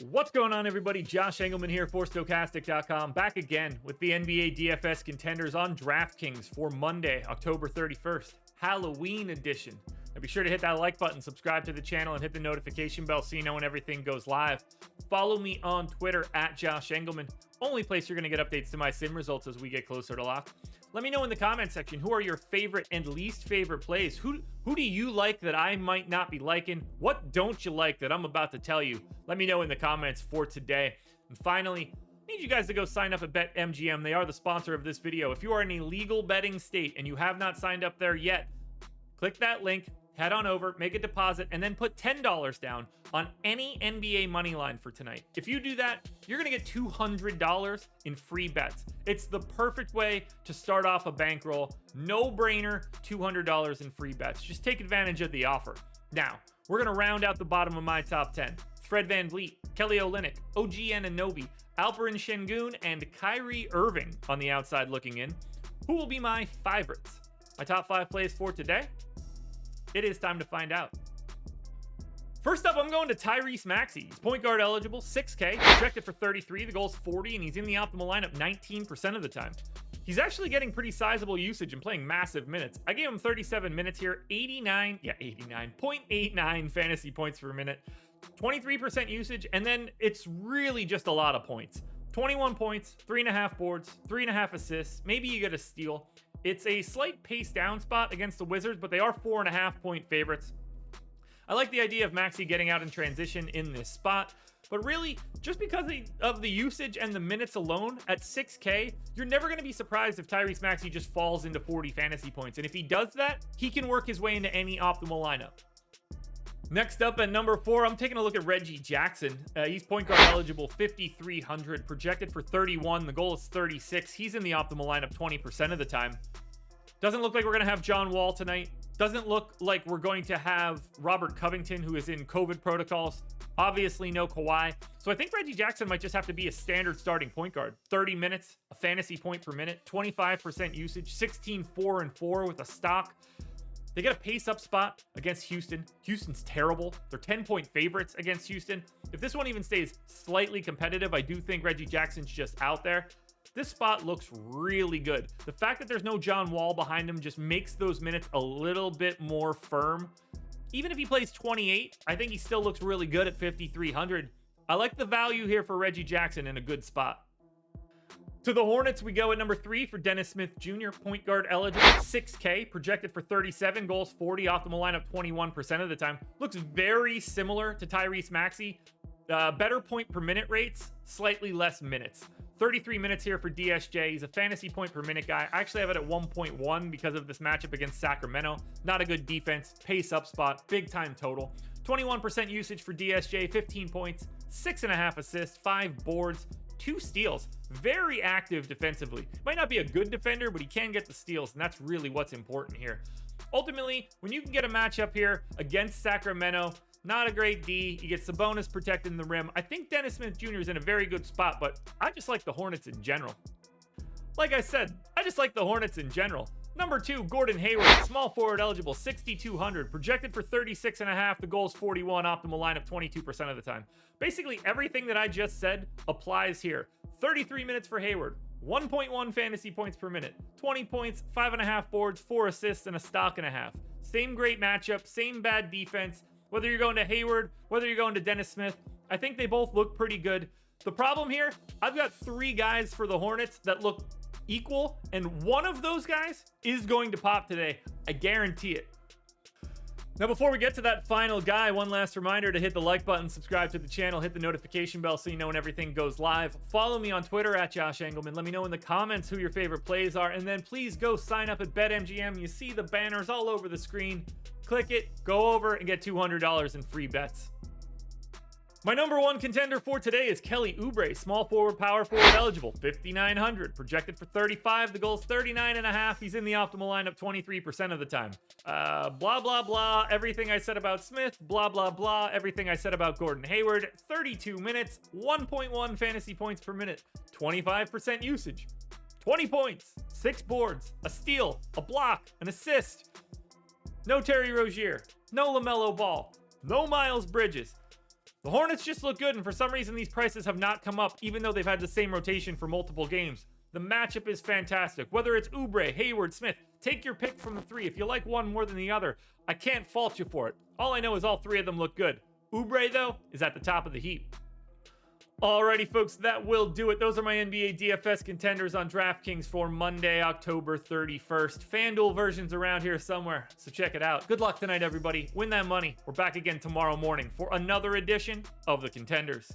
What's going on, everybody? Josh Engleman here for Stokastic.com, back again with the NBA DFS contenders on DraftKings for Monday, October 31st, Halloween edition. Now be sure to hit that like button, subscribe to the channel, and hit the notification bell so you know when everything goes live. Follow me on Twitter at Josh Engleman, only place you're going to get updates to my sim results as we get closer to lock. Let me know in the comment section, who are your favorite and least favorite plays? Who do you like that I might not be liking? What don't you like that I'm about to tell you? Let me know in the comments for today. And finally, I need you guys to go sign up at BetMGM. They are the sponsor of this video. If you are in a legal betting state and you have not signed up there yet, click that link, head on over, make a deposit, and then put $10 down on any NBA money line for tonight. If you do that, you're going to get $200 in free bets. It's the perfect way to start off a bankroll. No brainer, $200 in free bets. Just take advantage of the offer. Now, we're going to round out the bottom of my top 10. Fred VanVleet, Kelly Olynyk, OG Anunoby, Alperen Şengün, and KYRIE Irving on the outside looking in. Who will be my favorites? My top 5 plays for today? It is time to find out. First up, I'm going to TYRESE MAXEY. He's point guard eligible, 6K, projected for 33. The goal's 40, and he's in the optimal lineup 19% of the time. He's actually getting pretty sizable usage and playing massive minutes. I gave him 37 minutes here, 89.89 fantasy points per minute, 23% usage, and then it's really just a lot of points. 21 points, 3.5 boards, 3.5 assists, maybe you get a steal. It's a slight pace down spot against the Wizards, but they are 4.5 point favorites. I like the idea of Maxey getting out in transition in this spot, but really, just because of the usage and the minutes alone at 6K, you're never going to be surprised if TYRESE MAXEY just falls into 40 fantasy points. And if he does that, he can work his way into any optimal lineup. Next up at number 4, I'm taking a look at Reggie Jackson. He's point guard eligible, 5,300, projected for 31. The goal is 36. He's in the optimal lineup 20% of the time. Doesn't look like we're going to have John Wall tonight. Doesn't look like we're going to have Robert Covington, who is in COVID protocols. Obviously no Kawhi. So I think Reggie Jackson might just have to be a standard starting point guard. 30 minutes, a fantasy point per minute, 25% usage, 16-4-4 with a stock. They get a pace-up spot against Houston. Houston's terrible. They're 10-point favorites against Houston. If this one even stays slightly competitive, I do think Reggie Jackson's just out there. This spot looks really good. The fact that there's no John Wall behind him just makes those minutes a little bit more firm. Even if he plays 28, I think he still looks really good at 5,300. I like the value here for Reggie Jackson in a good spot. To the Hornets, we go at number 3 for Dennis Smith Jr., point guard eligible, 6K, projected for 37, goals 40, optimal lineup 21% of the time. Looks very similar to TYRESE MAXEY. Better point per minute rates, slightly less minutes. 33 minutes here for DSJ. He's a fantasy point per minute guy. I actually have it at 1.1 because of this matchup against Sacramento. Not a good defense, pace up spot, big time total. 21% usage for DSJ, 15 points, 6.5 assists, 5 boards, 2 steals. Very active defensively. Might not be a good defender, but he can get the steals, and that's really what's important here. Ultimately, when you can get a matchup here against Sacramento, not a great D, you get Sabonis protecting the rim. I think Dennis Smith Jr. is in a very good spot, but I just like the Hornets in general. Like I said, I just like the Hornets in general. Number 2, Gordon Hayward, small forward eligible, 6,200, projected for 36.5. The goal's 41, optimal lineup 22% of the time. Basically, everything that I just said applies here. 33 minutes for Hayward, 1.1 fantasy points per minute, 20 points, 5.5 boards, 4 assists, and a stock and a half. Same great matchup, same bad defense. Whether you're going to Hayward, whether you're going to Dennis Smith, I think they both look pretty good. The problem here, I've got 3 guys for the Hornets that look equal, and one of those guys is going to pop today. I guarantee it. Now, before we get to that final guy, one last reminder to hit the like button, subscribe to the channel, hit the notification bell so you know when everything goes live. Follow me on Twitter at Josh Engleman. Let me know in the comments who your favorite plays are, and then please go sign up at BetMGM. You see the banners all over the screen. Click it, go over, and get $200 in free bets. My number 1 contender for today is Kelly Oubre, small forward, power forward eligible, 5,900, projected for 35. The goal's 39.5. He's in the optimal lineup 23% of the time. Blah, blah, blah. Everything I said about Smith, blah, blah, blah. Everything I said about Gordon Hayward. 32 minutes, 1.1 fantasy points per minute, 25% usage, 20 points, 6 boards, a steal, a block, an assist. No Terry Rozier, no LaMelo Ball, no Miles Bridges. The Hornets just look good, and for some reason these prices have not come up, even though they've had the same rotation for multiple games. The matchup is fantastic. Whether it's Oubre, Hayward, Smith, take your pick from the three. If you like one more than the other, I can't fault you for it. All I know is all three of them look good. Oubre, though, is at the top of the heap. Alrighty, folks, that will do it. Those are my NBA DFS contenders on DraftKings for Monday, October 31st. FanDuel version's around here somewhere, so check it out. Good luck tonight, everybody. Win that money. We're back again tomorrow morning for another edition of the Contenders.